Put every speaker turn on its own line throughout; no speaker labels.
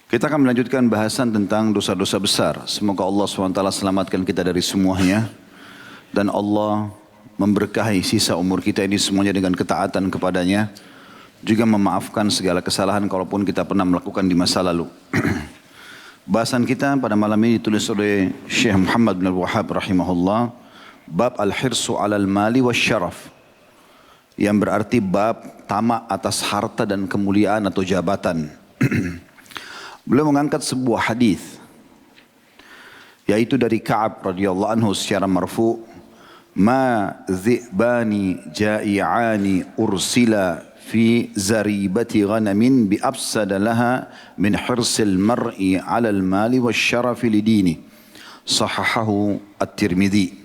Kita akan melanjutkan bahasan tentang dosa-dosa besar. Semoga Allah SWT selamatkan kita dari semuanya. Dan Allah memberkahi sisa umur kita ini semuanya dengan ketaatan kepadanya. Juga memaafkan segala kesalahan kalaupun kita pernah melakukan di masa lalu. Bahasan kita pada malam ini ditulis oleh Syekh Muhammad bin Al-Wahhab rahimahullah. Bab al-hirsu alal mali wa syaraf. Yang berarti bab tamak atas harta dan kemuliaan atau jabatan. Beliau mengangkat sebuah hadis yaitu dari Ka'ab radhiyallahu anhu secara marfu, ma dhi'bani ja'i'ani ursila fi zaribati ghanamin bi afsada laha min hirsil mar'i 'ala al-mali wasyarafi lidini, sahahahu at-Tirmidzi.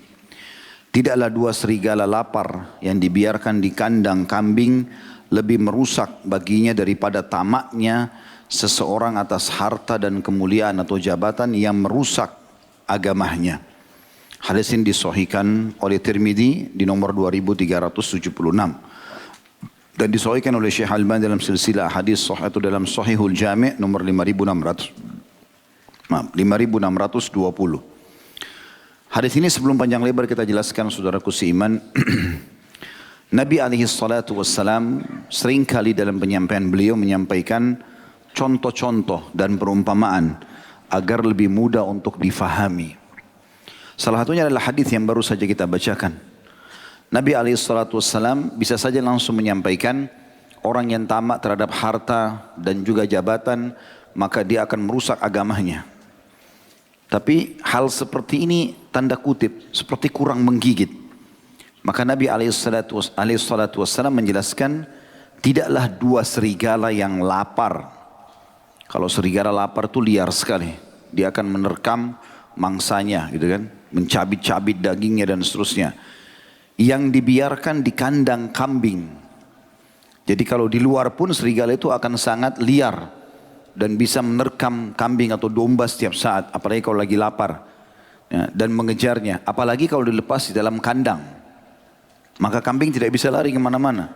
Tidaklah dua serigala lapar yang dibiarkan di kandang kambing lebih merusak baginya daripada tamaknya seseorang atas harta dan kemuliaan atau jabatan yang merusak agamanya. Hadis ini disahihkan oleh Tirmidzi di nomor 2376 dan disahihkan oleh Syekh Albani dalam silsilah hadis sahih atau dalam Sahihul Jami' nomor 5620. Hadis ini sebelum panjang lebar kita jelaskan saudaraku seiman. Nabi SAW seringkali dalam penyampaian beliau menyampaikan contoh-contoh dan perumpamaan agar lebih mudah untuk difahami. Salah satunya adalah hadis yang baru saja kita bacakan. Nabi SAW bisa saja langsung menyampaikan orang yang tamak terhadap harta dan juga jabatan maka dia akan merusak agamanya. Tapi hal seperti ini tanda kutip seperti kurang menggigit. Maka Nabi SAW menjelaskan tidaklah dua serigala yang lapar. Kalau serigala lapar itu liar sekali. Dia akan menerkam mangsanya gitu kan. Mencabit-cabit dagingnya dan seterusnya. Yang dibiarkan di kandang kambing. Jadi kalau di luar pun serigala itu akan sangat liar. Dan bisa menerkam kambing atau domba setiap saat. Apalagi kalau lagi lapar. Ya, dan mengejarnya. Apalagi kalau dilepas di dalam kandang. Maka kambing tidak bisa lari kemana-mana.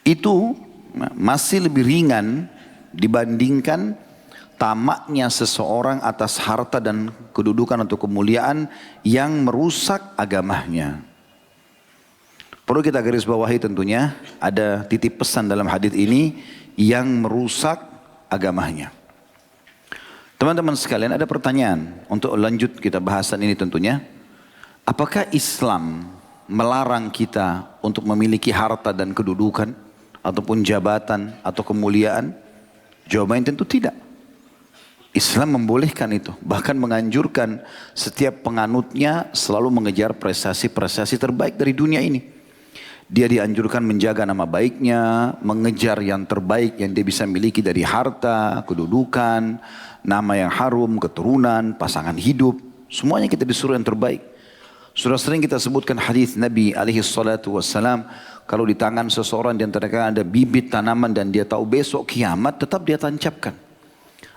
Itu masih lebih ringan dibandingkan tamaknya seseorang atas harta dan kedudukan atau kemuliaan yang merusak agamanya. Perlu kita garis bawahi tentunya ada titip pesan dalam hadis ini yang merusak agamanya. Teman-teman sekalian, ada pertanyaan untuk lanjut kita bahasan ini tentunya. Apakah Islam melarang kita untuk memiliki harta dan kedudukan ataupun jabatan atau kemuliaan? Jawabannya tentu tidak. Islam membolehkan itu. Bahkan menganjurkan setiap penganutnya selalu mengejar prestasi-prestasi terbaik dari dunia ini. Dia dianjurkan menjaga nama baiknya, mengejar yang terbaik yang dia bisa miliki dari harta, kedudukan, nama yang harum, keturunan, pasangan hidup. Semuanya kita disuruh yang terbaik. Sudah sering kita sebutkan hadis Nabi SAW. Kalau di tangan seseorang di antara kalian ada bibit tanaman dan dia tahu besok kiamat, tetap dia tancapkan.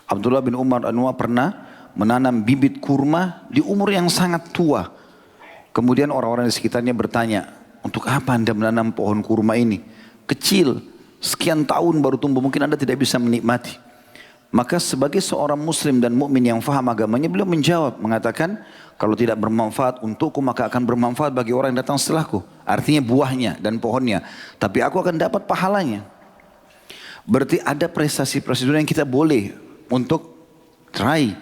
Abdullah bin Umar Anwar pernah menanam bibit kurma di umur yang sangat tua. Kemudian orang-orang di sekitarnya bertanya, untuk apa anda menanam pohon kurma ini? Kecil, sekian tahun baru tumbuh, mungkin anda tidak bisa menikmati. Maka sebagai seorang muslim dan mukmin yang faham agamanya, beliau menjawab, mengatakan, kalau tidak bermanfaat untukku maka akan bermanfaat bagi orang yang datang setelahku. Artinya buahnya dan pohonnya. Tapi aku akan dapat pahalanya. Berarti ada prestasi-prestasi yang kita boleh untuk raih.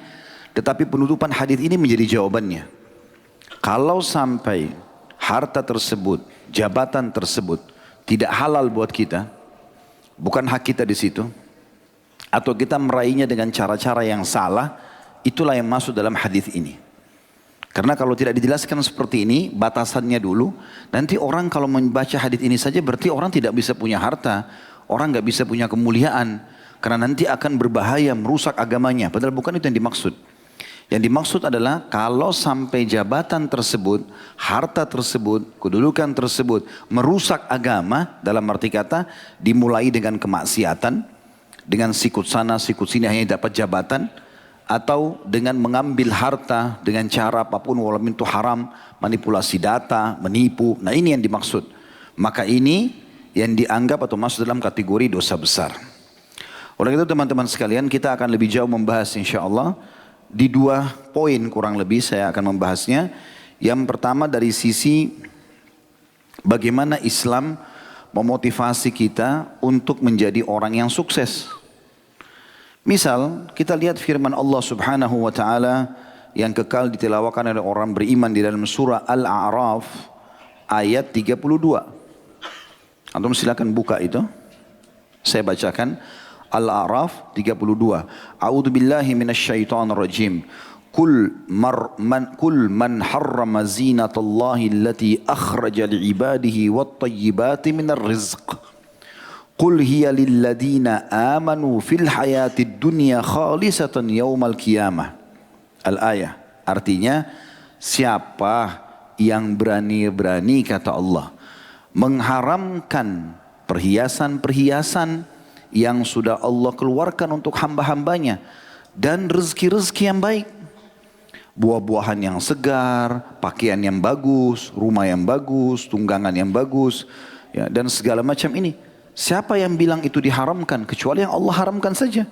Tetapi penutupan hadis ini menjadi jawabannya. Kalau sampai harta tersebut, jabatan tersebut tidak halal buat kita, bukan hak kita di situ, atau kita meraihnya dengan cara-cara yang salah, itulah yang masuk dalam hadis ini. Karena kalau tidak dijelaskan seperti ini, batasannya dulu, nanti orang kalau membaca hadis ini saja berarti orang tidak bisa punya harta, orang nggak bisa punya kemuliaan, karena nanti akan berbahaya merusak agamanya. Padahal bukan itu yang dimaksud. Yang dimaksud adalah kalau sampai jabatan tersebut, harta tersebut, kedudukan tersebut merusak agama, dalam arti kata dimulai dengan kemaksiatan, dengan sikut sana, sikut sini hanya dapat jabatan, atau dengan mengambil harta dengan cara apapun walaupun itu haram, manipulasi data, menipu. Nah ini yang dimaksud. Maka ini yang dianggap atau masuk dalam kategori dosa besar. Oleh itu teman-teman sekalian, kita akan lebih jauh membahas insya Allah di 2 poin kurang lebih saya akan membahasnya. Yang pertama dari sisi bagaimana Islam memotivasi kita untuk menjadi orang yang sukses. Misal kita lihat firman Allah Subhanahu wa taala yang kekal ditelawakan oleh orang beriman di dalam surah Al-A'raf ayat 32. Antum silakan buka itu. Saya bacakan Al-A'raf 32. A'udzu billahi minasyaitonir rajim. Kul man harrama zinatallahi allati akhraja li'ibadihi wat-tayyibati minar rizq. Qul hiya lilladina amanu fil hayatid dunya khalisatan yaumal qiyamah. Al-ayah. Artinya siapa yang berani-berani kata Allah mengharamkan perhiasan-perhiasan yang sudah Allah keluarkan untuk hamba-hambanya dan rezeki-rezeki yang baik, buah-buahan yang segar, pakaian yang bagus, rumah yang bagus, tunggangan yang bagus, ya, dan segala macam ini. Siapa yang bilang itu diharamkan kecuali yang Allah haramkan saja?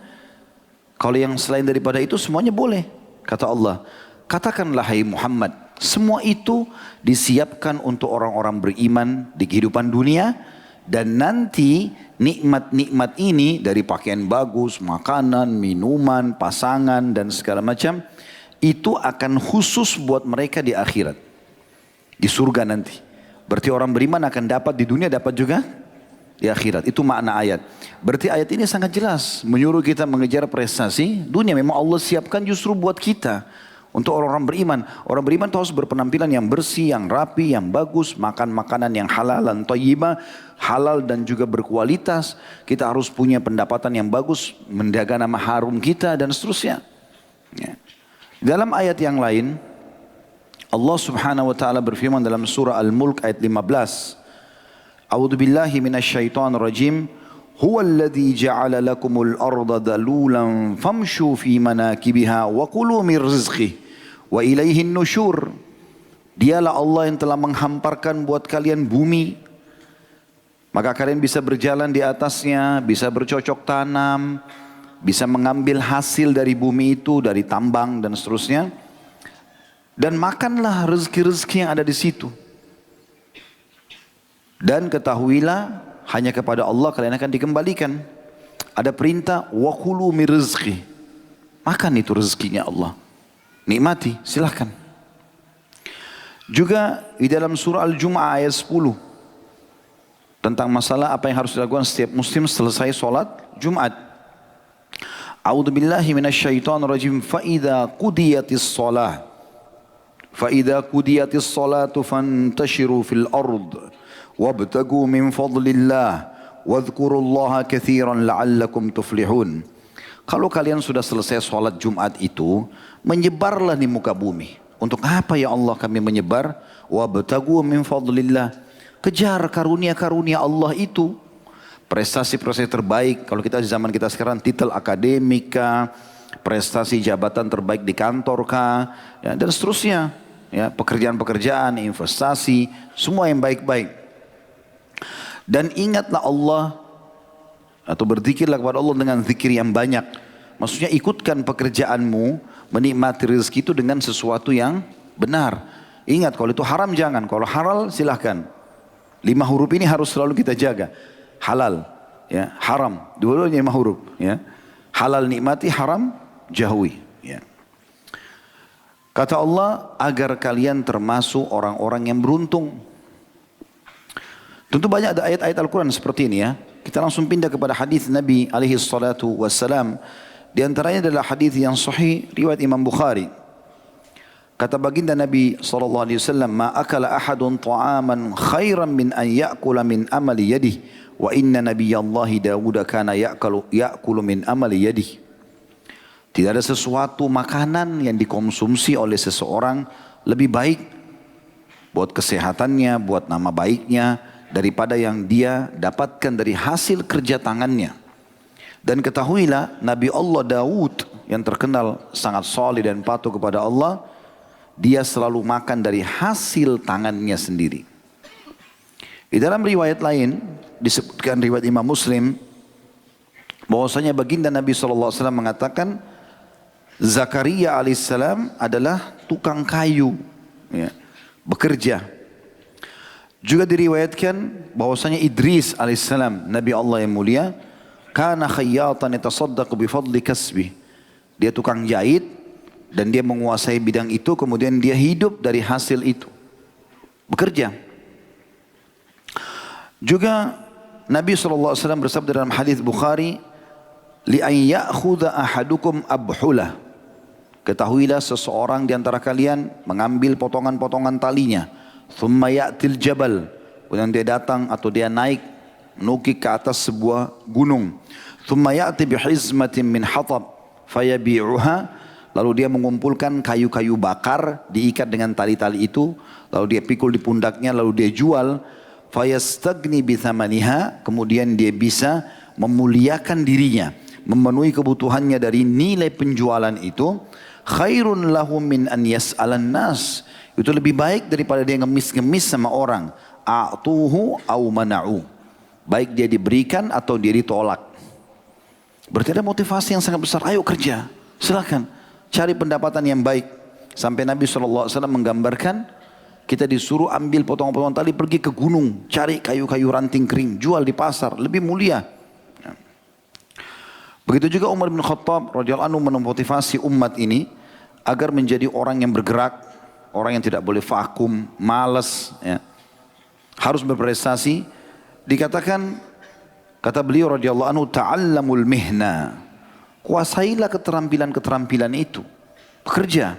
Kalau yang selain daripada itu semuanya boleh. Kata Allah, katakanlah hai Muhammad, semua itu disiapkan untuk orang-orang beriman di kehidupan dunia. Dan nanti nikmat-nikmat ini dari pakaian bagus, makanan, minuman, pasangan dan segala macam itu akan khusus buat mereka di akhirat. Di surga nanti. Berarti orang beriman akan dapat di dunia, dapat juga di akhirat. Itu makna ayat. Berarti ayat ini sangat jelas menyuruh kita mengejar prestasi dunia. Memang Allah siapkan justru buat kita. Untuk orang-orang beriman. Orang beriman itu harus berpenampilan yang bersih, yang rapi, yang bagus. Makan makanan yang halal dan thayyibah. Halal dan juga berkualitas. Kita harus punya pendapatan yang bagus. Menjaga nama harum kita dan seterusnya. Ya. Dalam ayat yang lain. Allah subhanahu wa ta'ala berfirman dalam surah Al-Mulk ayat 15. A'udzu billahi minasyaitonir rajim. Huwa alladhi ja'ala lakumul arda dalulan famshu fi manakibiha wa kulu min rizqihi wa ilaihin nusyur. Dialah Allah yang telah menghamparkan buat kalian bumi, maka kalian bisa berjalan di atasnya, bisa bercocok tanam, bisa mengambil hasil dari bumi itu, dari tambang dan seterusnya. Dan makanlah rezeki-rezeki yang ada di situ. Dan ketahuilah hanya kepada Allah kalian akan dikembalikan. Ada perintah wa kulu min rizqi. Makan itu rezekinya Allah. Nikmati, silahkan. Juga di dalam surah Al-Jum'ah ayat 10. Tentang masalah apa yang harus dilakukan setiap muslim selesai sholat Jumat. A'udzu billahi minasyaitonir rajim. Fa idza qudiyatis shalah. Fa idza qudiyatis salatu fantashiru fil ard. Wabtagu min fadlillah wadhkurullaha katsiran la'allakum tuflihun. Kalau kalian sudah selesai sholat Jumat itu, menyebarlah di muka bumi. Untuk apa ya Allah kami menyebar? Wabtagu min fadlillah. Kejar karunia-karunia Allah itu. Prestasi-prestasi terbaik. Kalau kita di zaman kita sekarang titel akademika, prestasi jabatan terbaik di kantor kah, ya, dan seterusnya. Ya, pekerjaan-pekerjaan, investasi, semua yang baik-baik. Dan ingatlah Allah atau berzikirlah kepada Allah dengan zikir yang banyak. Maksudnya ikutkan pekerjaanmu menikmati rezeki itu dengan sesuatu yang benar. Ingat kalau itu haram jangan, kalau halal silahkan. 5 huruf ini harus selalu kita jaga. Halal, ya, haram, dua-duanya 5 huruf. Ya. Halal nikmati, haram jauhi. Ya. Kata Allah agar kalian termasuk orang-orang yang beruntung. Tentu banyak ada ayat-ayat Al-Quran seperti ini ya. Kita langsung pindah kepada hadis Nabi alaihi salatu wassalam. Di antaranya adalah hadis yang sahih riwayat Imam Bukhari. Kata baginda Nabi SAW, "Ma akala ahadun ta'aman khairan min an ya'kula min amali yadihi, wa inna nabiyallahi Dawud kana ya'kulu min amali yadihi." Tidak ada sesuatu makanan yang dikonsumsi oleh seseorang lebih baik buat kesehatannya, buat nama baiknya, daripada yang dia dapatkan dari hasil kerja tangannya. Dan ketahuilah Nabi Allah Daud yang terkenal sangat saleh dan patuh kepada Allah, dia selalu makan dari hasil tangannya sendiri. Di dalam riwayat lain disebutkan riwayat Imam Muslim, Bahwasanya baginda Nabi SAW mengatakan Zakaria alaihissalam adalah tukang kayu, ya, bekerja. Juga diriwayatkan bahwasanya Idris alaihissalam, Nabi Allah yang mulia, kana khayyatan yatasaddaqu bifadli kasbi. Dia tukang jahit dan dia menguasai bidang itu, kemudian dia hidup dari hasil itu. Bekerja. Juga Nabi SAW bersabda dalam hadis Bukhari, li an ya'khudha ahadukum abhulah. Ketahuilah seseorang di antara kalian mengambil potongan-potongan talinya, thumma ya'til jabal, kemudian dia datang atau dia naik menukik ke atas sebuah gunung, thumma ya'ti bihizmatin min hatab fayabi'uha, lalu dia mengumpulkan kayu-kayu bakar diikat dengan tali-tali itu, lalu dia pikul di pundaknya, lalu dia jual, fayastagni bithamaniha, kemudian dia bisa memuliakan dirinya, memenuhi kebutuhannya dari nilai penjualan itu. Khairun lahum min an yas'alan nas, itu lebih baik daripada dia ngemis-ngemis sama orang. A'tuhu au mana'u, baik dia diberikan atau dia ditolak. Berarti ada motivasi yang sangat besar. Ayo kerja, silakan cari pendapatan yang baik. Sampai Nabi SAW menggambarkan kita disuruh ambil potongan-potongan tali, pergi ke gunung, cari kayu-kayu ranting kering, jual di pasar, lebih mulia. Begitu juga Umar bin Khattab radhiyallahu anhu memotivasi umat ini agar menjadi orang yang bergerak, orang yang tidak boleh vakum, malas, ya. Harus berprestasi. Dikatakan, kata beliau radhiyallahu anhu, ta'allamul mihna, kuasailah keterampilan-keterampilan itu, bekerja.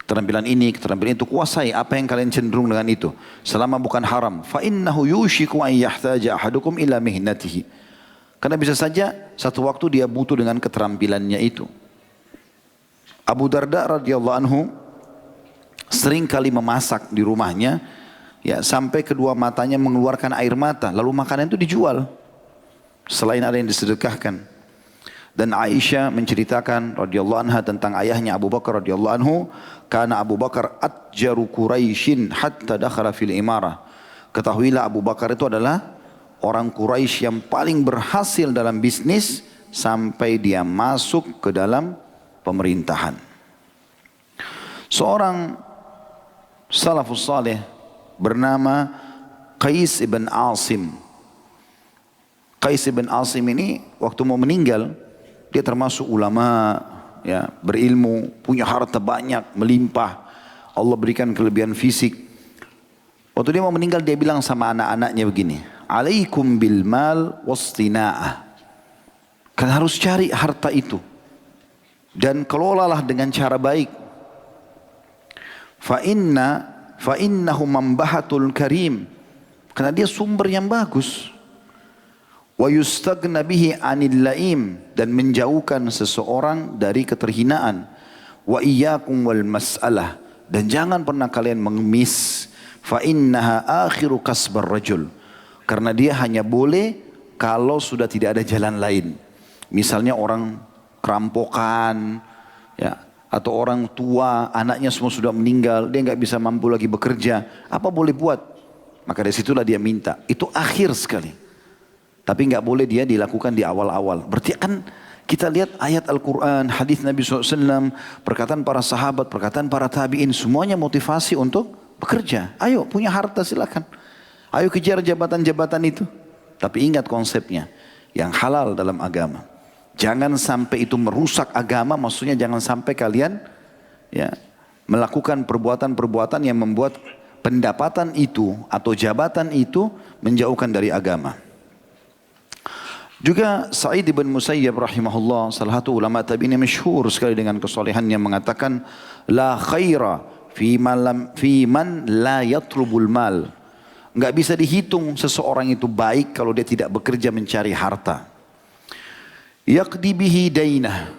Keterampilan ini, keterampilan itu, kuasai apa yang kalian cenderung dengan itu, selama bukan haram. Fa innahu yushiku an yahtaja ahadukum ila mihnatihi, karena bisa saja satu waktu dia butuh dengan keterampilannya itu. Abu Darda radhiyallahu anhu sering kali memasak di rumahnya, ya, sampai kedua matanya mengeluarkan air mata, lalu makanan itu dijual selain ada yang disedekahkan. Dan Aisyah menceritakan radhiyallahu anha tentang ayahnya Abu Bakar radhiyallahu anhu, karena Abu Bakar atjaru Quraisyin hatta dakhala fil imarah. Ketahuilah Abu Bakar itu adalah orang Quraisy yang paling berhasil dalam bisnis sampai dia masuk ke dalam pemerintahan. Seorang salafus saleh bernama Qais ibn Asim. Qais ibn Asim ini waktu mau meninggal, dia termasuk ulama, ya, berilmu, punya harta banyak, melimpah. Allah berikan kelebihan fisik. Waktu dia mau meninggal, dia bilang sama anak-anaknya begini, alaikum bil mal wastina'ah. Kalian harus cari harta itu dan kelolalah dengan cara baik. Fa innahu mambahatul karim, karena dia sumber yang bagus. Wa yustagna bihi anil laim, dan menjauhkan seseorang dari keterhinaan. Wa iyyakum wal mas'alah, dan jangan pernah kalian mengemis. Fa innaha akhiru kasbar rajul, karena dia hanya boleh kalau sudah tidak ada jalan lain. Misalnya orang kerampokan, ya, atau orang tua, anaknya semua sudah meninggal, dia nggak bisa mampu lagi bekerja, apa boleh buat? Maka dari situlah dia minta. Itu akhir sekali. Tapi nggak boleh dia dilakukan di awal-awal. Berarti kan kita lihat ayat Al-Quran, hadis Nabi SAW, perkataan para sahabat, perkataan para tabi'in, semuanya motivasi untuk bekerja. Ayo punya harta silakan. Ayo kejar jabatan-jabatan itu. Tapi ingat konsepnya, yang halal dalam agama. Jangan sampai itu merusak agama, maksudnya jangan sampai kalian, ya, melakukan perbuatan-perbuatan yang membuat pendapatan itu atau jabatan itu menjauhkan dari agama. Juga Sa'id bin Musayyab rahimahullah, salah satu ulama tabi'in yang masyhur sekali dengan kesolehannya, mengatakan, la khaira fi man la yatlubul mal. Enggak bisa dihitung seseorang itu baik kalau dia tidak bekerja mencari harta. Yaqdi bihi dainah,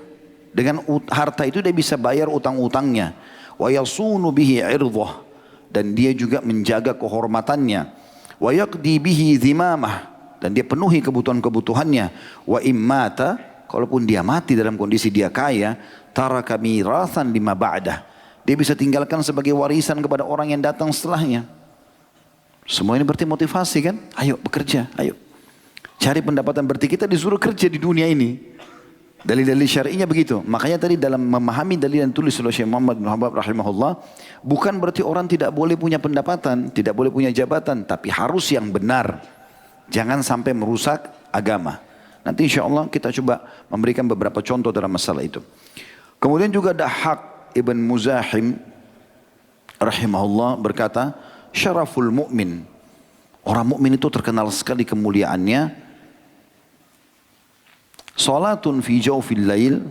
dengan harta itu dia bisa bayar utang-utangnya. Wa yasunu bihi irdhah, dan dia juga menjaga kehormatannya. Wa yaqdi bihi dhimamah, dan dia penuhi kebutuhan-kebutuhannya. Wa immata, kalaupun dia mati dalam kondisi dia kaya, taraka mirathan lima ba'dah, dia bisa tinggalkan sebagai warisan kepada orang yang datang setelahnya. Semua ini berarti motivasi kan? Ayo bekerja, ayo. Cari pendapatan, berarti kita disuruh kerja di dunia ini. Dalil-dalil syar'inya begitu. Makanya tadi dalam memahami dalil yang tulis oleh Syekh Muhammad bin Habib rahimahullah, bukan berarti orang tidak boleh punya pendapatan, tidak boleh punya jabatan, tapi harus yang benar. Jangan sampai merusak agama. Nanti insya Allah kita coba memberikan beberapa contoh dalam masalah itu. Kemudian juga Dahhak Ibn Muzahim rahimahullah berkata, syaraful mu'min. Orang mukmin itu terkenal sekali kemuliaannya. Salatun fi jawfil lail,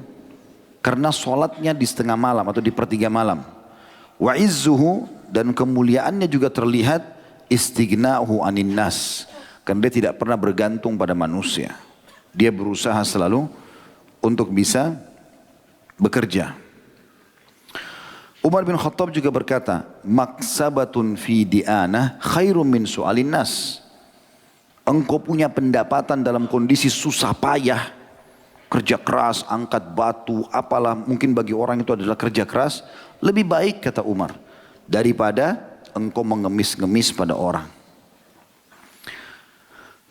karena salatnya di setengah malam atau di pertiga malam. Wa izzuhu, dan kemuliaannya juga terlihat istighna'uhu anin nas, karena dia tidak pernah bergantung pada manusia. Dia berusaha selalu untuk bisa bekerja. Umar bin Khattab juga berkata, maksabatun fi di'anah khairum min su'alin nas. Engkau punya pendapatan dalam kondisi susah payah, kerja keras, angkat batu, apalah mungkin bagi orang itu adalah kerja keras, lebih baik kata Umar daripada engkau mengemis-ngemis pada orang.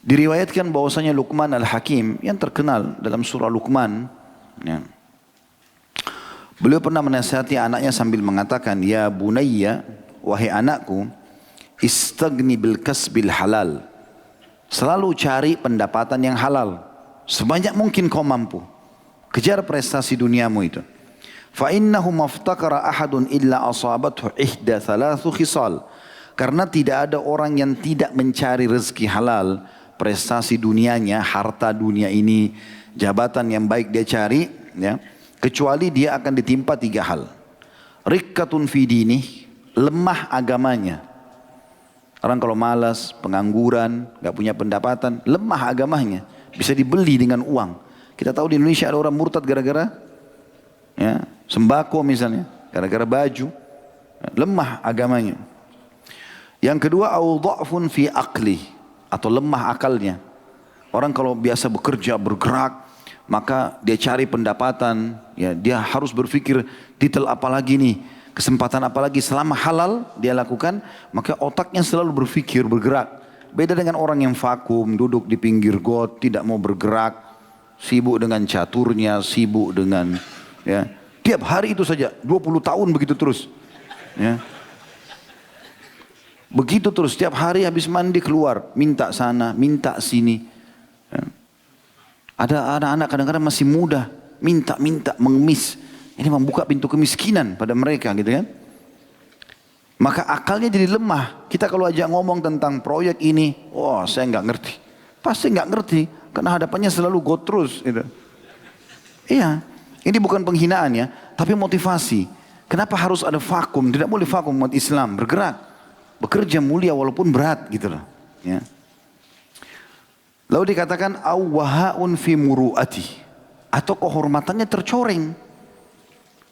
Diriwayatkan bahwasanya Luqman Al-Hakim yang terkenal dalam surah Luqman, ya, beliau pernah menasihati anaknya sambil mengatakan, ya bunayya, wahai anakku, istagni bil kasbil halal. Selalu cari pendapatan yang halal. Sebanyak mungkin kau mampu. Kejar prestasi duniamu itu. Fa innahu maftakara ahadun illa asabathu ihda thalathu khisal. Karena tidak ada orang yang tidak mencari rezeki halal, prestasi dunianya, harta dunia ini, jabatan yang baik dia cari, ya, kecuali dia akan ditimpa 3 hal. Rikkatun fi dinih, lemah agamanya. Orang kalau malas, pengangguran, gak punya pendapatan, lemah agamanya. Bisa dibeli dengan uang. Kita tahu di Indonesia ada orang murtad gara-gara, ya, sembako misalnya, gara-gara baju, lemah agamanya. Yang kedua, au dha'fun fi aqli, atau lemah akalnya. Orang kalau biasa bekerja, bergerak, maka dia cari pendapatan, ya, dia harus berpikir detail apa lagi nih, kesempatan apa lagi, selama halal dia lakukan, maka otaknya selalu berpikir, bergerak. Beda dengan orang yang vakum, duduk di pinggir got, tidak mau bergerak, sibuk dengan caturnya, sibuk dengan, ya, tiap hari itu saja, 20 tahun begitu terus. Ya. Begitu terus, tiap hari habis mandi keluar, minta sana, minta sini. Ya. Ada anak-anak kadang-kadang masih muda, minta-minta, mengemis. Ini membuka pintu kemiskinan pada mereka gitu kan. Maka akalnya jadi lemah. Kita kalau ajak ngomong tentang proyek ini, wah saya nggak ngerti. Pasti nggak ngerti, karena hadapannya selalu got terus. Gitu. Iya, ini bukan penghinaan ya, tapi motivasi. Kenapa harus ada vakum? Tidak boleh vakum umat Islam, bergerak. Bekerja mulia walaupun berat gitu loh. Ya. Lalu dikatakan, awwahaun fi muru'ati, atau kehormatannya tercoreng.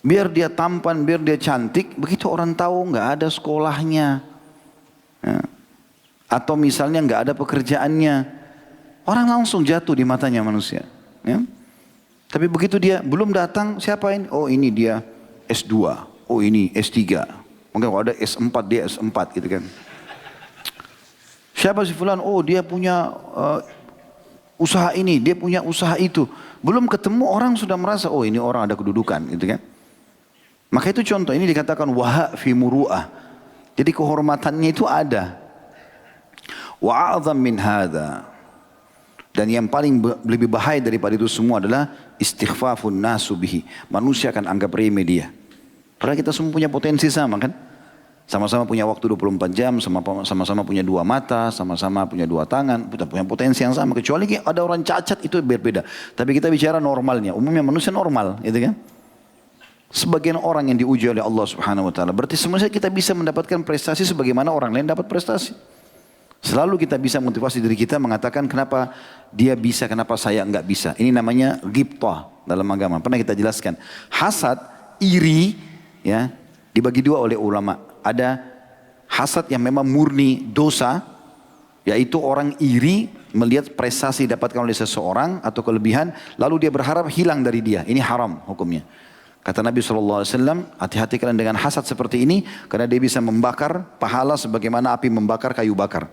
Biar dia tampan, biar dia cantik, begitu orang tahu nggak ada sekolahnya, ya, atau misalnya nggak ada pekerjaannya, orang langsung jatuh di matanya manusia. Ya. Tapi begitu dia belum datang, siapa ini? Oh ini dia S2, oh ini S3, mungkin kalau ada S4 dia S4 gitu kan. Siapa si fulan? Oh dia punya usaha ini, dia punya usaha itu. Belum ketemu orang sudah merasa, oh ini orang ada kedudukan gitu kan. Maka itu contoh, ini dikatakan waha fi muru'ah. Jadi kehormatannya itu ada. Wa'adzam min hadha. Dan yang paling lebih bahaya daripada itu semua adalah istighfafun nasu bihi. Manusia akan anggap remeh dia. Padahal kita semua punya potensi sama kan. Sama-sama punya waktu 24 jam, sama-sama punya 2 mata, sama-sama punya 2 tangan, kita punya potensi yang sama. Kecuali ada orang cacat itu berbeda. Tapi kita bicara normalnya, umumnya manusia normal gitu kan. Sebagian orang yang diuji oleh Allah Subhanahu wa taala. Berarti semuanya kita bisa mendapatkan prestasi sebagaimana orang lain dapat prestasi. Selalu kita bisa motivasi diri kita mengatakan kenapa dia bisa, kenapa saya enggak bisa. Ini namanya ghibthah dalam agama. Pernah kita jelaskan. Hasad, iri, ya, dibagi 2 oleh ulama. Ada hasad yang memang murni dosa, yaitu orang iri melihat prestasi didapatkan oleh seseorang atau kelebihan, lalu dia berharap hilang dari dia. Ini haram hukumnya. Kata Nabi SAW, hati-hati kalian dengan hasad seperti ini, karena dia bisa membakar pahala sebagaimana api membakar kayu bakar.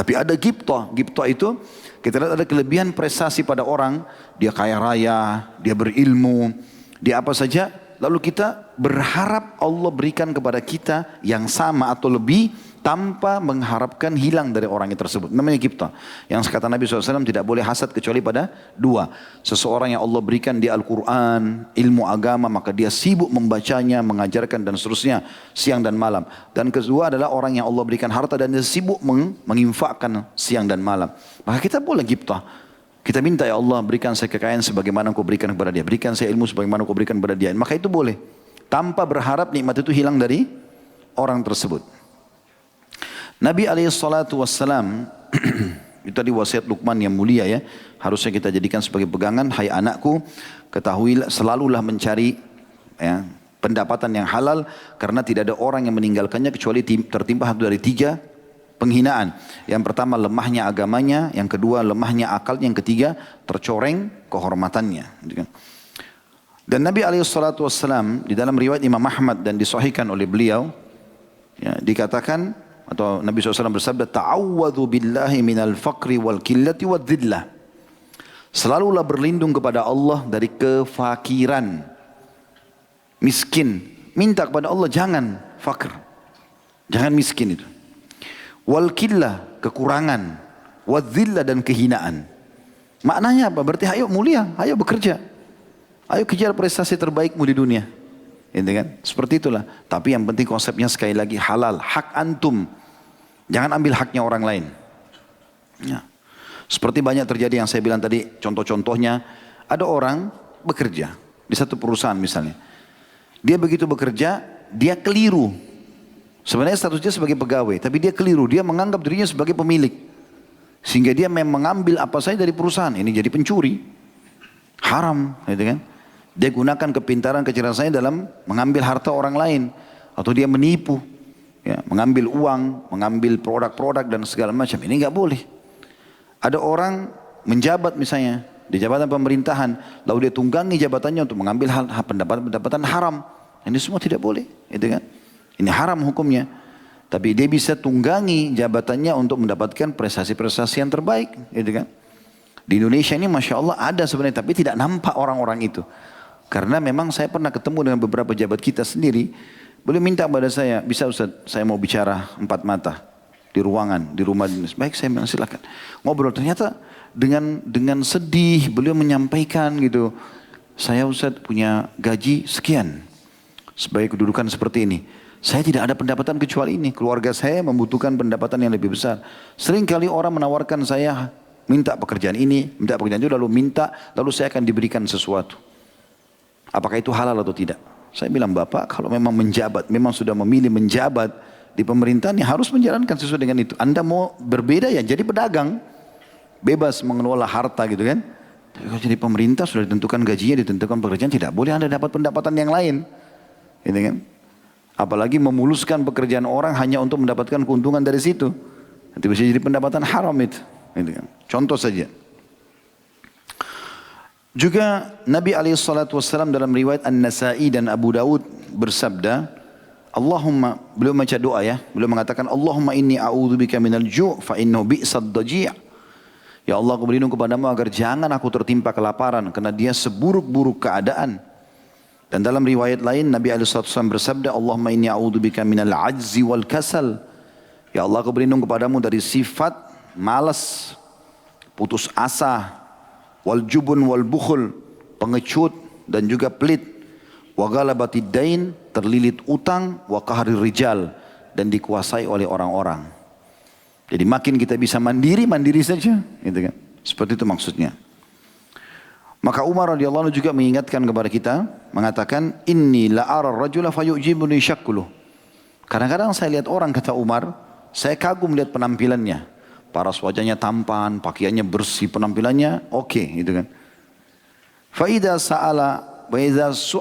Tapi ada ghibtah. Ghibtah itu kita lihat ada kelebihan prestasi pada orang. Dia kaya raya, dia berilmu, dia apa saja. Lalu kita berharap Allah berikan kepada kita yang sama atau lebih tanpa mengharapkan hilang dari orang tersebut. Namanya ghibtah. Yang kata Nabi SAW tidak boleh hasad kecuali pada dua. Seseorang yang Allah berikan di Al-Quran, ilmu agama, maka dia sibuk membacanya, mengajarkan dan seterusnya siang dan malam. Dan kedua adalah orang yang Allah berikan harta dan dia sibuk menginfakkan siang dan malam. Maka kita boleh ghibtah. Kita minta, ya Allah berikan saya kekayaan sebagaimana Engkau berikan kepada dia. Berikan saya ilmu sebagaimana Engkau berikan kepada dia. Maka itu boleh. Tanpa berharap nikmat itu hilang dari orang tersebut. Nabi SAW, itu tadi wasiat Luqman yang mulia ya. Harusnya kita jadikan sebagai pegangan. Hai anakku, ketahuilah selalulah mencari ya, pendapatan yang halal. Karena tidak ada orang yang meninggalkannya kecuali tertimpa satu dari tiga penghinaan. Yang pertama lemahnya agamanya. Yang kedua lemahnya akalnya. Yang ketiga tercoreng kehormatannya. Dan Nabi SAW di dalam riwayat Imam Ahmad dan disahihkan oleh beliau. Ya, dikatakan atau Nabi SAW bersabda, ta'awwadhu billahi minal faqri wal killati wal dhillah. Selalulah berlindung kepada Allah dari kefakiran, miskin. Minta kepada Allah jangan fakir, jangan miskin itu. Wal killah, kekurangan. Wal dhillah, dan kehinaan. Maknanya apa? Berarti ayo mulia, ayo bekerja. Ayo kejar prestasi terbaikmu di dunia. Gitu kan? Seperti itulah. Tapi yang penting konsepnya sekali lagi halal, hak antum. Jangan ambil haknya orang lain. Ya. Seperti banyak terjadi yang saya bilang tadi, contoh-contohnya, ada orang bekerja di satu perusahaan misalnya. Dia begitu bekerja, dia keliru. Sebenarnya statusnya sebagai pegawai, tapi dia keliru. Dia menganggap dirinya sebagai pemilik. Sehingga dia mengambil apa saja dari perusahaan. Ini jadi pencuri. Haram, gitu kan? Dia gunakan kepintaran kecerdasannya dalam mengambil harta orang lain. Atau dia menipu. Ya, mengambil uang, mengambil produk-produk dan segala macam. Ini nggak boleh. Ada orang menjabat misalnya di jabatan pemerintahan, lalu dia tunggangi jabatannya untuk mengambil pendapatan haram. Ini semua tidak boleh, gitu kan? Ini haram hukumnya. Tapi dia bisa tunggangi jabatannya untuk mendapatkan prestasi-prestasi yang terbaik, gitu kan? Di Indonesia ini Masya Allah ada sebenarnya, tapi tidak nampak orang-orang itu. Karena memang saya pernah ketemu dengan beberapa jabat kita sendiri. Beliau minta kepada saya, bisa Ustaz, saya mau bicara 4 mata di ruangan, di rumah dinas. Baik, saya bilang silakan. Ngobrol, ternyata dengan sedih beliau menyampaikan gitu. Saya Ustaz punya gaji sekian sebagai kedudukan seperti ini. Saya tidak ada pendapatan kecuali ini. Keluarga saya membutuhkan pendapatan yang lebih besar. Sering kali orang menawarkan saya minta pekerjaan ini, minta pekerjaan itu, lalu saya akan diberikan sesuatu. Apakah itu halal atau tidak? Saya bilang, Bapak kalau memang menjabat, memang sudah memilih menjabat di pemerintahan, ya harus menjalankan sesuai dengan itu. Anda mau berbeda ya jadi pedagang, bebas mengelola harta gitu kan. Tapi kalau jadi pemerintah sudah ditentukan gajinya, ditentukan pekerjaan, tidak boleh Anda dapat pendapatan yang lain. Gitu kan. Apalagi memuluskan pekerjaan orang hanya untuk mendapatkan keuntungan dari situ. Nanti bisa jadi pendapatan haram itu. Gitu kan. Contoh saja. Juga Nabi SAW dalam riwayat An-Nasai dan Abu Daud bersabda, Allahumma, beliau baca doa ya, beliau mengatakan, Allahumma inni a'udzubika minal ju' fa innahu bi'sad daji'. Ya Allah, aku berlindung kepadamu agar jangan aku tertimpa kelaparan, karena dia seburuk-buruk keadaan. Dan dalam riwayat lain Nabi SAW bersabda, Allahumma inni a'udzubika minal ajzi wal kasal. Ya Allah, aku berlindung kepadamu dari sifat malas, putus asa, wal jubun wal bukhul, pengecut dan juga pelit, wa galabatid dain, terlilit utang, wa qahrir rijal, dan dikuasai oleh orang-orang. Jadi makin kita bisa mandiri saja, gitu kan. Seperti itu maksudnya. Maka Umar radhiyallahu anhu juga mengingatkan kepada kita, mengatakan, inni la ara rajula fayu'jibuni syakkuluh. Kadang-kadang saya lihat orang, kata Umar, saya kagum lihat penampilannya. Paras wajahnya tampan, pakaiannya bersih, penampilannya oke, gitu kan. Fa idza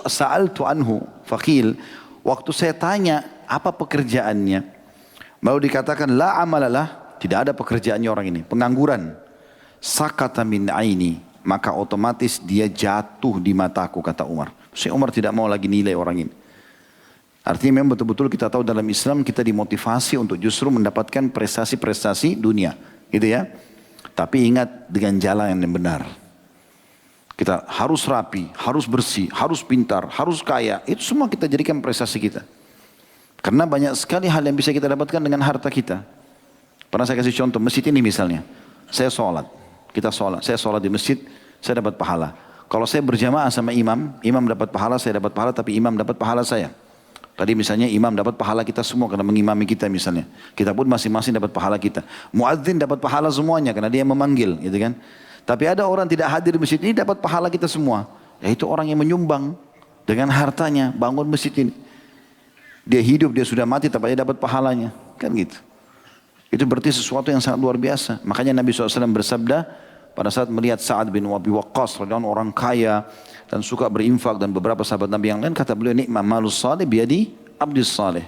sa'altu anhu faqil, waktu saya tanya apa pekerjaannya, baru dikatakan la amalalah, tidak ada pekerjaannya orang ini, pengangguran. Sakata min aini, maka otomatis dia jatuh di mataku, kata Umar. Umar tidak mau lagi nilai orang ini. Artinya memang betul-betul kita tahu dalam Islam kita dimotivasi untuk justru mendapatkan prestasi-prestasi dunia. Gitu ya. Tapi ingat dengan jalan yang benar. Kita harus rapi, harus bersih, harus pintar, harus kaya. Itu semua kita jadikan prestasi kita. Karena banyak sekali hal yang bisa kita dapatkan dengan harta kita. Pernah saya kasih contoh, masjid ini misalnya. Saya sholat, saya sholat di masjid, saya dapat pahala. Kalau saya berjamaah sama imam, imam dapat pahala, saya dapat pahala, tapi imam dapat pahala saya. Tadi misalnya imam dapat pahala kita semua karena mengimami kita misalnya. Kita pun masing-masing dapat pahala kita. Muadzin dapat pahala semuanya karena dia memanggil, gitu kan. Tapi ada orang tidak hadir di masjid ini dapat pahala kita semua. Yaitu orang yang menyumbang dengan hartanya bangun masjid ini. Dia hidup, dia sudah mati, tapi dia dapat pahalanya. Kan gitu. Itu berarti sesuatu yang sangat luar biasa. Makanya Nabi SAW bersabda pada saat melihat Sa'ad bin Abi Waqqas, orang kaya dan suka berinfak, dan beberapa sahabat Nabi yang lain, kata beliau, nikma malus salih biadi abdis salih.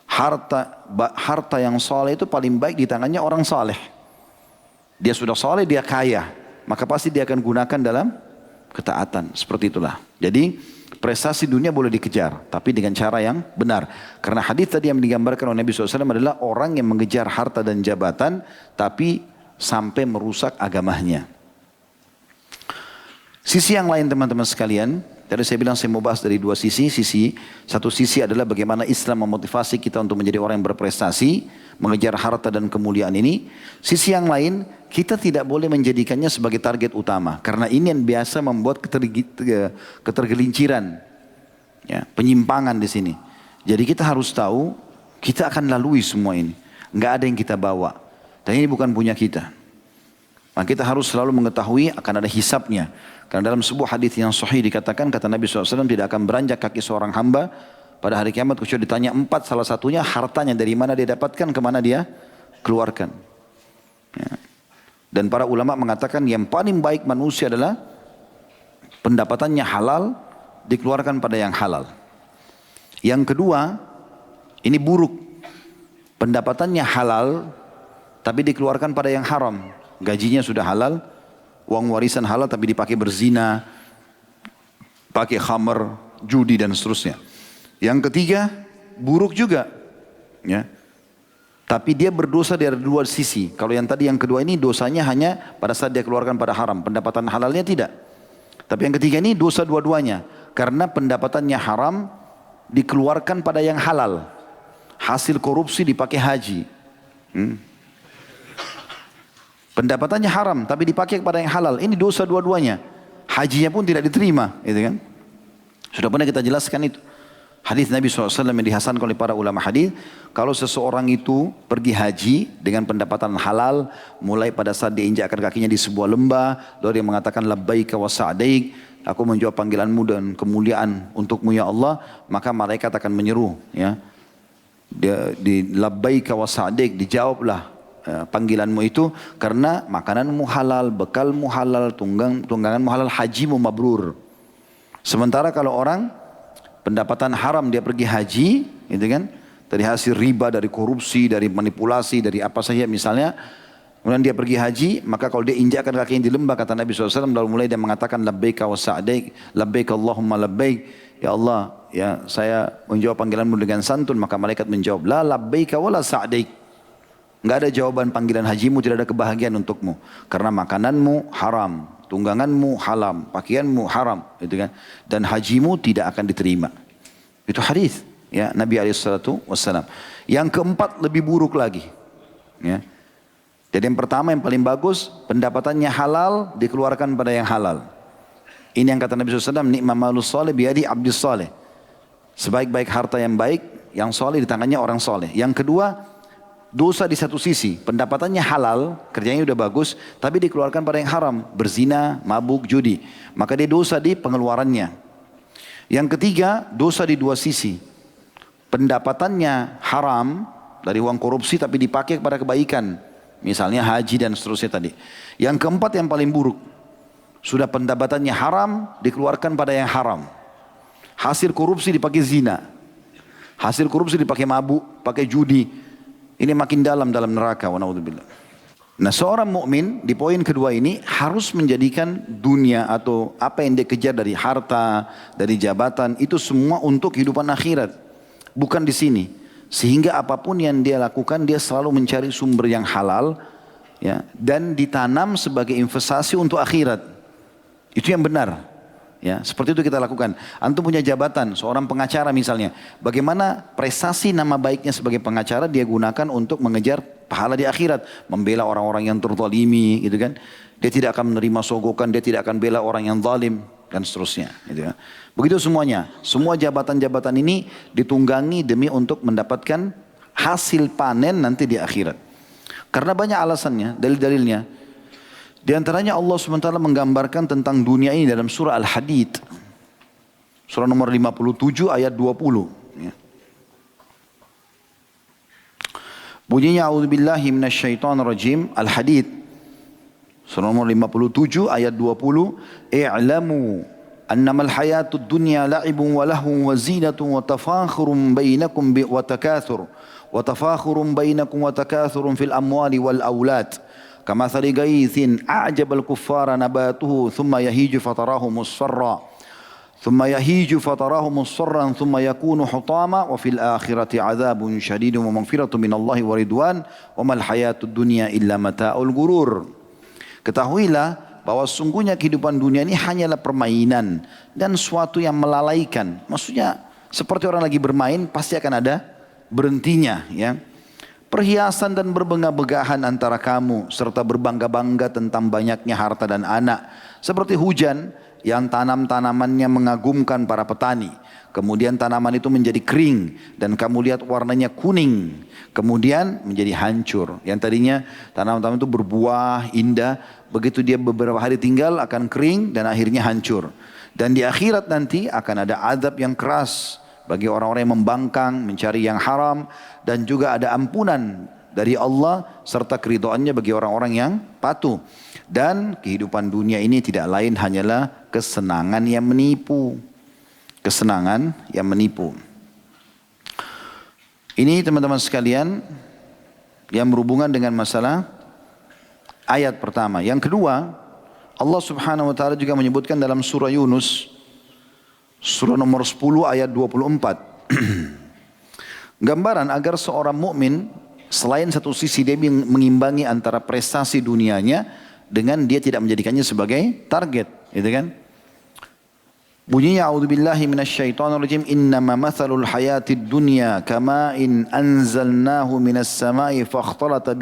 Harta yang saleh itu paling baik di tangannya orang saleh. Dia sudah saleh, dia kaya, maka pasti dia akan gunakan dalam ketaatan. Seperti itulah. Jadi prestasi dunia boleh dikejar, tapi dengan cara yang benar. Karena hadis tadi yang digambarkan oleh Nabi SAW adalah orang yang mengejar harta dan jabatan, tapi sampai merusak agamanya. Sisi yang lain teman-teman sekalian, tadi saya bilang saya mau bahas dari dua sisi. Satu sisi adalah bagaimana Islam memotivasi kita untuk menjadi orang yang berprestasi, mengejar harta dan kemuliaan ini. Sisi yang lain, kita tidak boleh menjadikannya sebagai target utama. Karena ini yang biasa membuat ketergelinciran, ya, penyimpangan di sini. Jadi kita harus tahu, kita akan lalui semua ini. Nggak ada yang kita bawa. Dan ini bukan punya kita. Maka kita harus selalu mengetahui akan ada hisabnya. Karena dalam sebuah hadis yang sahih dikatakan, kata Nabi SAW, tidak akan beranjak kaki seorang hamba pada hari kiamat kecuali ditanya 4, salah satunya hartanya dari mana dia dapatkan, kemana dia keluarkan. Ya. Dan para ulama mengatakan yang paling baik manusia adalah pendapatannya halal, dikeluarkan pada yang halal. Yang kedua, ini buruk. Pendapatannya halal, tapi dikeluarkan pada yang haram. Gajinya sudah halal, uang warisan halal tapi dipakai berzina, pakai khamar, judi dan seterusnya. Yang ketiga, buruk juga. Ya. Tapi dia berdosa dari dua sisi. Kalau yang tadi yang kedua ini dosanya hanya pada saat dia keluarkan pada haram. Pendapatan halalnya tidak. Tapi yang ketiga ini dosa dua-duanya. Karena pendapatannya haram dikeluarkan pada yang halal. Hasil korupsi dipakai haji. Pendapatannya haram tapi dipakai kepada yang halal. Ini dosa dua-duanya. Hajinya pun tidak diterima, gitu kan? Sudah pernah kita jelaskan itu. Hadis Nabi SAW yang dihasankan oleh para ulama hadis, kalau seseorang itu pergi haji dengan pendapatan halal, mulai pada saat dia injakkan kakinya di sebuah lembah, lalu dia mengatakan labbaika wa sa'daik, aku menjawab panggilanmu dan kemuliaan untukmu ya Allah, maka malaikat akan menyeru, ya. Dia di labbaika wa sa'daik, dijawablah panggilanmu itu karena makananmu halal, bekalmu halal, tungganganmu halal, hajimu mabrur. Sementara kalau orang pendapatan haram dia pergi haji, gitu kan, dari hasil riba, dari korupsi, dari manipulasi, dari apa saja misalnya, kemudian dia pergi haji, maka kalau dia injakkan kakinya di lembah, kata Nabi SAW, lalu mulai dia mengatakan labbaika wa sa'daik, labbaik Allahumma labbaik, ya Allah, ya saya menjawab panggilanmu dengan santun, maka malaikat menjawab, la labbaika wa la sa'daik. Enggak ada jawaban panggilan hajimu, tidak ada kebahagiaan untukmu. Karena makananmu haram, tungganganmu haram, pakaianmu haram, gitu kan? Dan hajimu tidak akan diterima. Itu hadis, ya, Nabi SAW. Yang keempat lebih buruk lagi, ya. Jadi yang pertama yang paling bagus, pendapatannya halal, dikeluarkan pada yang halal. Ini yang kata Nabi SAW, nikma malus salih biadi abdis salih. Sebaik-baik harta yang baik, yang salih di tangannya orang salih. Yang kedua, dosa di satu sisi, pendapatannya halal, kerjanya udah bagus, tapi dikeluarkan pada yang haram, berzina, mabuk, judi. Maka dia dosa di pengeluarannya. Yang ketiga, dosa di dua sisi. Pendapatannya haram, dari uang korupsi tapi dipakai kepada kebaikan. Misalnya haji dan seterusnya tadi. Yang keempat yang paling buruk, sudah pendapatannya haram, dikeluarkan pada yang haram. Hasil korupsi dipakai zina. Hasil korupsi dipakai mabuk, pakai judi. Ini makin dalam neraka, wa naudzubillah. Nah, seorang mukmin di poin kedua ini harus menjadikan dunia atau apa yang dia kejar dari harta, dari jabatan, itu semua untuk kehidupan akhirat. bukan di sini. Sehingga apapun yang dia lakukan, dia selalu mencari sumber yang halal, ya, dan ditanam sebagai investasi untuk akhirat. Itu yang benar. Ya, seperti itu kita lakukan. Antum punya jabatan, seorang pengacara misalnya. Bagaimana prestasi nama baiknya sebagai pengacara dia gunakan untuk mengejar pahala di akhirat. Membela orang-orang yang terzalimi, gitu kan. Dia tidak akan menerima sogokan, dia tidak akan bela orang yang zalim, dan seterusnya. Gitu kan. Begitu semuanya. Semua jabatan-jabatan ini ditunggangi demi untuk mendapatkan hasil panen nanti di akhirat. Karena banyak alasannya, dalil-dalilnya. Di antaranya Allah SWT menggambarkan tentang dunia ini dalam surah Al-Hadid. Surah nomor 57 ayat 20. Ya. Bunyinya a'udzubillahi minasyaitonirrajim. Al-Hadid. Surah nomor 57 ayat 20. I'lamu annamal hayatud dunya la'ibun wa lahun wa zinatun wa tafakhurun bainakum wa takathur. Wa tafakhurun bainakum wa takathurun fil amwali wal awlad. كمثل غيث أعجب الكفار نباته ثم يهيج فتراه مصفرا ثم يكون حطاما وفي الآخرة عذاب شديد ومغفرة من الله ورضوان وما الحياة الدنيا إلا متاع الغرور. Ketahuilah bahwa sungguhnya kehidupan dunia ini hanyalah permainan dan suatu yang melalaikan. Maksudnya seperti orang lagi bermain pasti akan ada berhentinya, ya. Perhiasan dan berbangga-banggahan antara kamu serta berbangga-bangga tentang banyaknya harta dan anak. Seperti hujan yang tanam-tanamannya mengagumkan para petani. Kemudian tanaman itu menjadi kering dan kamu lihat warnanya kuning. Kemudian menjadi hancur. Yang tadinya tanaman-tanaman itu berbuah indah. Begitu dia beberapa hari tinggal akan kering dan akhirnya hancur. Dan di akhirat nanti akan ada azab yang keras bagi orang-orang yang membangkang, mencari yang haram, dan juga ada ampunan dari Allah serta keridhaannya bagi orang-orang yang patuh. Dan kehidupan dunia ini tidak lain hanyalah kesenangan yang menipu. Kesenangan yang menipu. Ini teman-teman sekalian yang berhubungan dengan masalah ayat pertama. Yang kedua, Allah Subhanahu wa taala juga menyebutkan dalam surah Yunus surah nomor 10 ayat 24. Gambaran agar seorang mukmin selain satu sisi dia mengimbangi antara prestasi dunianya dengan dia tidak menjadikannya sebagai target, gitu kan? Bunyinya a'udzubillahi minasyaitonirrajim innama mathalul hayatid dunya kama'in anzalnahu minas sama'i fakhtalata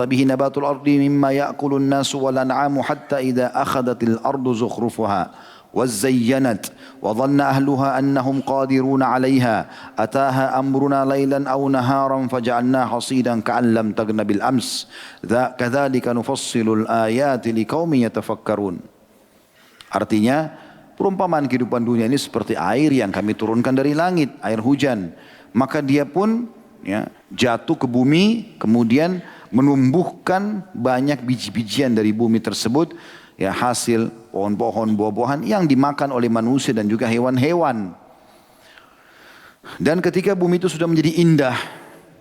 bihi nabatul ardi mimma ya'kulun nasu wal an'amu hatta idza akhadhatil ardu zukhrufaha وزينت وظن أهلها أنهم قادرون عليها أتاها أمرنا ليلا أو نهارا فجعلناها حصيدا كأن لم تغن بالأمس كذلك نفصل الآيات لقوم يتفكرون. Artinya perumpamaan kehidupan dunia ini seperti air yang kami turunkan dari langit, air hujan. Maka dia pun ya, jatuh ke bumi kemudian menumbuhkan banyak biji-bijian dari bumi tersebut. Ya, hasil pohon-pohon, buah-buahan yang dimakan oleh manusia dan juga hewan-hewan. Dan ketika bumi itu sudah menjadi indah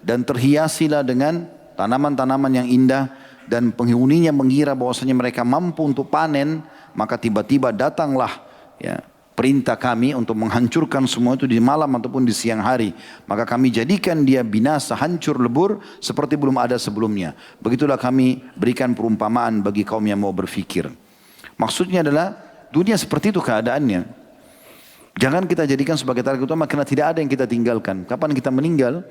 dan terhiasilah dengan tanaman-tanaman yang indah dan penghuninya mengira bahwasanya mereka mampu untuk panen, maka tiba-tiba datanglah ya, perintah kami untuk menghancurkan semua itu di malam ataupun di siang hari. Maka kami jadikan dia binasa, hancur lebur seperti belum ada sebelumnya. Begitulah kami berikan perumpamaan bagi kaum yang mau berfikir. Maksudnya adalah dunia seperti itu keadaannya. Jangan kita jadikan sebagai target utama karena tidak ada yang kita tinggalkan. Kapan kita meninggal,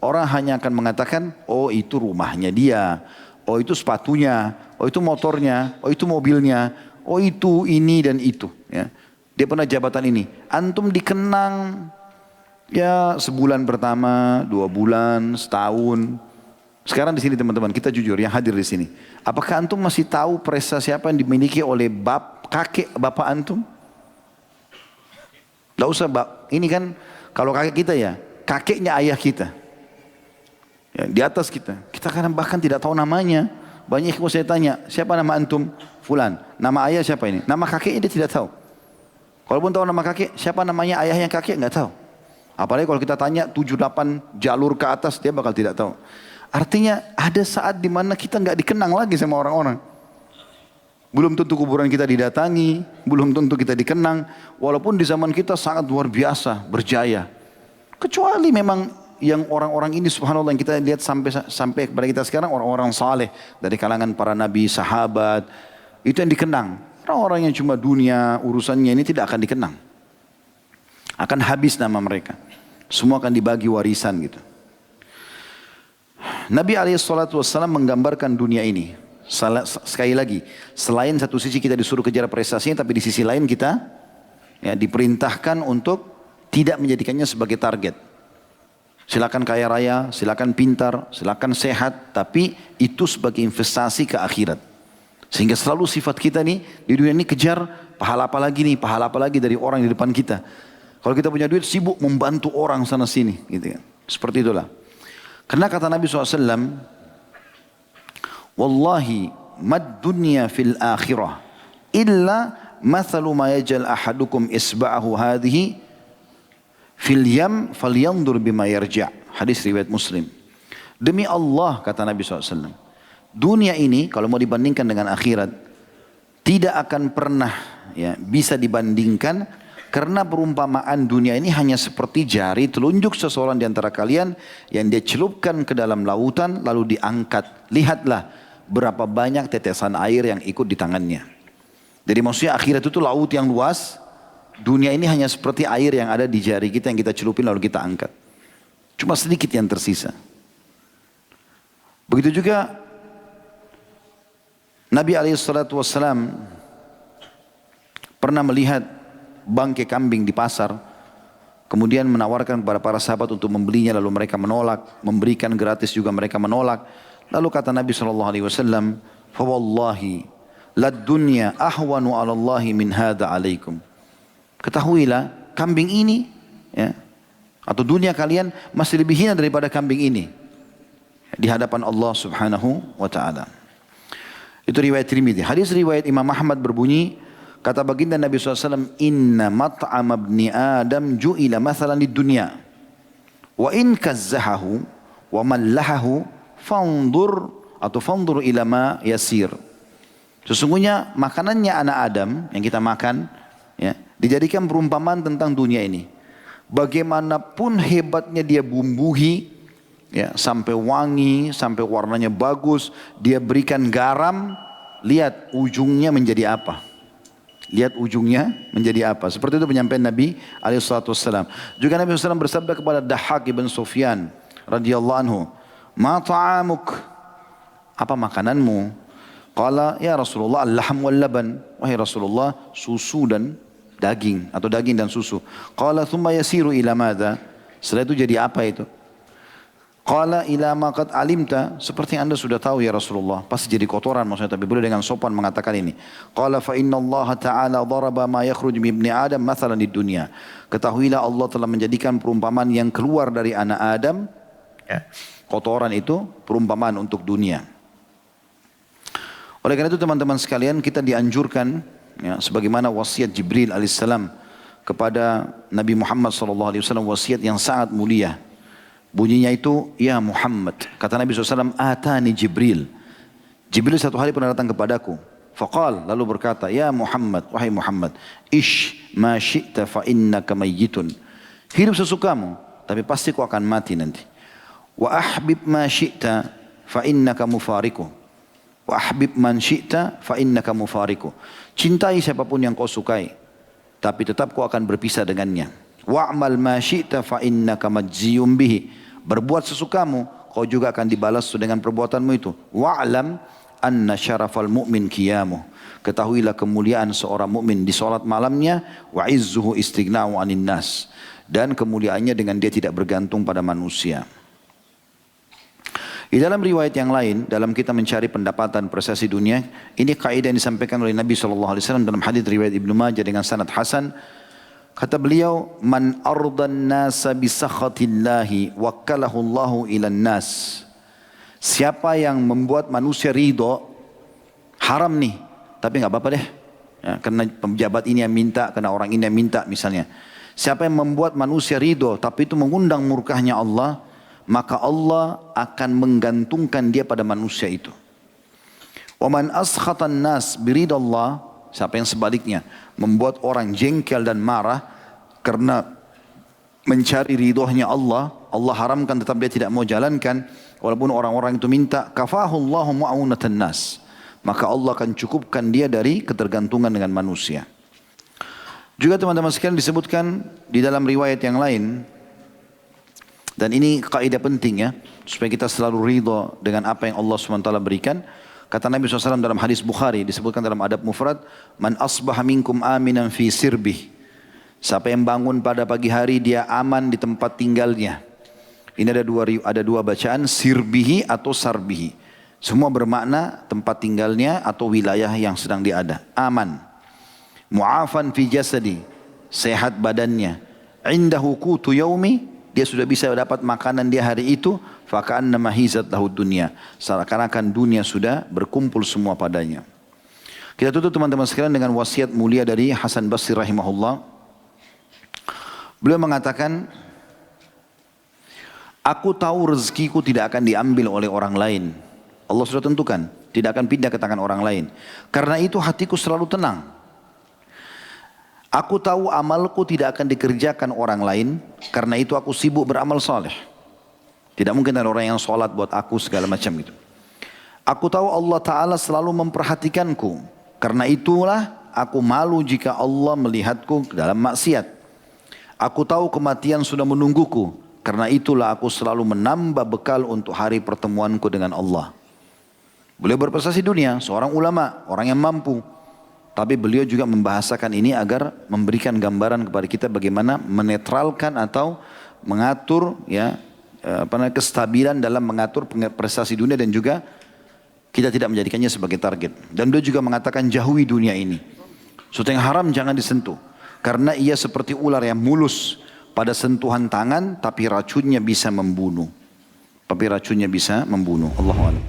orang hanya akan mengatakan, oh itu rumahnya dia, oh itu sepatunya, oh itu motornya, oh itu mobilnya, oh itu ini dan itu. Ya. Dia pernah jabatan ini. Antum dikenang ya sebulan pertama, 2 bulan, setahun. Sekarang di sini teman-teman, kita jujur yang hadir di sini. Apakah antum masih tahu prestasi apa yang dimiliki oleh kakek bapak antum? Tidak usah, ini kan kalau kakek kita ya, kakeknya ayah kita. Ya, di atas kita. Kita kadang bahkan tidak tahu namanya. Banyak yang saya tanya, siapa nama antum? Fulan. Nama ayah siapa ini? Nama kakeknya dia tidak tahu. Kalaupun tahu nama kakek, siapa namanya ayahnya kakek nggak tahu. Apalagi kalau kita tanya 7-8 jalur ke atas, dia bakal tidak tahu. Artinya ada saat di mana kita nggak dikenang lagi sama orang-orang. Belum tentu kuburan kita didatangi, belum tentu kita dikenang. Walaupun di zaman kita sangat luar biasa, berjaya. Kecuali memang yang orang-orang ini subhanallah yang kita lihat sampai kepada kita sekarang orang-orang saleh dari kalangan para nabi, sahabat, itu yang dikenang. Orang-orang yang cuma dunia urusannya ini tidak akan dikenang. Akan habis nama mereka. Semua akan dibagi warisan gitu. Nabi SAW menggambarkan dunia ini. Sekali lagi, selain satu sisi kita disuruh kejar prestasinya, tapi di sisi lain kita ya, diperintahkan untuk tidak menjadikannya sebagai target. Silakan kaya raya, silakan pintar, silakan sehat, tapi itu sebagai investasi ke akhirat. Sehingga selalu sifat kita nih di dunia ini kejar pahala apa lagi nih, pahala apa lagi dari orang di depan kita. Kalau kita punya duit sibuk membantu orang sana sini, gitu kan. Seperti itulah. Karena kata Nabi SAW, Wallahi mad dunya fil akhirah illa mathalu ma yajal ahadukum isba'ahu hadhihi fil yam falyandur bima yarja'. Hadis riwayat Muslim. Demi Allah kata Nabi SAW, dunia ini kalau mau dibandingkan dengan akhirat tidak akan pernah ya, bisa dibandingkan, karena perumpamaan dunia ini hanya seperti jari telunjuk seseorang di antara kalian yang dia celupkan ke dalam lautan lalu diangkat. Lihatlah berapa banyak tetesan air yang ikut di tangannya. Jadi maksudnya akhirat itu laut yang luas, dunia ini hanya seperti air yang ada di jari kita yang kita celupin lalu kita angkat. Cuma sedikit yang tersisa. Begitu juga Nabi SAW pernah melihat bangkai kambing di pasar, kemudian menawarkan kepada para sahabat untuk membelinya, lalu mereka menolak, memberikan gratis juga mereka menolak. Lalu kata Nabi SAW, "Fawallahi lad dunya ahwanu 'ala Allahi min hadza 'alaikum." Ketahuilah kambing ini ya, atau dunia kalian masih lebih hina daripada kambing ini di hadapan Allah Subhanahu wa taala. Itu riwayat Tirmidzi. Hadis riwayat Imam Ahmad berbunyi, kata baginda Nabi SAW, "Inna mat'am ibni Adam ju'ila mathalan lid dunya. Wa in kazzahahu wa mallahahu fandur ila ma yasir." Sesungguhnya makanannya anak Adam yang kita makan ya, dijadikan perumpamaan tentang dunia ini. Bagaimanapun hebatnya dia bumbuhi ya, sampai wangi, sampai warnanya bagus, dia berikan garam, lihat ujungnya menjadi apa. Lihat ujungnya menjadi apa. Seperti itu penyampaian Nabi SAW. Juga Nabi SAW bersabda kepada Dahhak ibn Sufyan radhiyallahu anhu, "Ma ta'amuk?" Apa makananmu? Qala ya Rasulullah al-lahm wal laban. Wahai Rasulullah, susu dan daging atau daging dan susu. Qala thumma yasiru ila madza? Setelah itu jadi apa itu? Qala ila ma qad alimta, seperti yang Anda sudah tahu ya Rasulullah. Pasti jadi kotoran maksudnya, tapi boleh dengan sopan mengatakan ini. Qala fa inna Allah ta'ala daraba ma yakhruj min ibni Adam mathalan di dunia. Ketahuilah Allah telah menjadikan perumpamaan yang keluar dari anak Adam ya, kotoran itu perumpamaan untuk dunia. Oleh karena itu teman-teman sekalian, kita dianjurkan ya, sebagaimana wasiat Jibril alaihissalam kepada Nabi Muhammad SAW, wasiat yang sangat mulia. Bunyinya itu, ya Muhammad. Kata Nabi SAW, atani Jibril. Jibril satu hari pernah datang kepadaku. Faqal, lalu berkata, ya Muhammad, wahai Muhammad, ish ma syi'ta fa innaka mayyitun. Hidup sesukamu, tapi pasti kau akan mati nanti. Wa ahbib ma syi'ta fa innaka mufariku. Wa ahbib man syi'ta fa innaka mufariku. Cintai siapapun yang kau sukai, tapi tetap kau akan berpisah dengannya. Wa'mal ma syi'ta fa innaka majziyum bihi. Berbuat sesukamu, kau juga akan dibalas dengan perbuatanmu itu. Wa'lam anna syarafal mu'min qiyamuh. Ketahuilah kemuliaan seorang mukmin di salat malamnya, wa izzuhu istighna'u 'anil nas. Dan kemuliaannya dengan dia tidak bergantung pada manusia. Di dalam riwayat yang lain, dalam kita mencari pendapatan prestasi dunia, ini kaidah yang disampaikan oleh Nabi SAW dalam hadis riwayat Ibnu Majah dengan sanad hasan. Kata beliau, man ardan nasa bisakhatillahi wakkalahu Allahu ilan nas. Siapa yang membuat manusia ridho, haram nih, tapi nggak apa-apa deh. Ya, karena pejabat ini yang minta, karena orang ini yang minta misalnya. Siapa yang membuat manusia ridho, tapi itu mengundang murkahnya Allah, maka Allah akan menggantungkan dia pada manusia itu. Wa man askhatan nas biridallah, siapa yang sebaliknya membuat orang jengkel dan marah karena mencari ridhonya Allah, Allah haramkan tetap dia tidak mau jalankan, walaupun orang-orang itu minta, kafahullahu ma'unatan nas. Maka Allah akan cukupkan dia dari ketergantungan dengan manusia. Juga teman-teman sekalian disebutkan di dalam riwayat yang lain, dan ini kaidah penting ya, supaya kita selalu ridho dengan apa yang Allah SWT berikan. Kata Nabi SAW dalam hadis Bukhari, disebutkan dalam adab mufrad, man asbaha minkum aminan fi sirbih. Siapa yang bangun pada pagi hari dia aman di tempat tinggalnya. Ini ada dua bacaan, sirbihi atau sarbihi. Semua bermakna tempat tinggalnya atau wilayah yang sedang dia ada. Aman. Mu'afan fi jasadi. Sehat badannya. Indahu qutu yaumi. Dia sudah bisa dapat makanan dia hari itu. Faka'annama hizat lahu dunya. Seakan-akan dunia sudah berkumpul semua padanya. Kita tutup teman-teman sekalian dengan wasiat mulia dari Hasan Basri rahimahullah. Beliau mengatakan, aku tahu rezekiku tidak akan diambil oleh orang lain. Allah sudah tentukan, tidak akan pindah ke tangan orang lain. Karena itu hatiku selalu tenang. Aku tahu amalku tidak akan dikerjakan orang lain. Karena itu aku sibuk beramal saleh. Tidak mungkin ada orang yang sholat buat aku segala macam itu. Aku tahu Allah Ta'ala selalu memperhatikanku. Karena itulah aku malu jika Allah melihatku dalam maksiat. Aku tahu kematian sudah menungguku. Karena itulah aku selalu menambah bekal untuk hari pertemuanku dengan Allah. Beliau berprestasi dunia, seorang ulama, orang yang mampu. Tapi beliau juga membahasakan ini agar memberikan gambaran kepada kita bagaimana menetralkan atau mengatur ya kestabilan dalam mengatur prestasi dunia dan juga kita tidak menjadikannya sebagai target. Dan beliau juga mengatakan jauhi dunia ini. Sesuatu yang haram jangan disentuh. Karena ia seperti ular yang mulus pada sentuhan tangan tapi racunnya bisa membunuh. Allahu a'lam.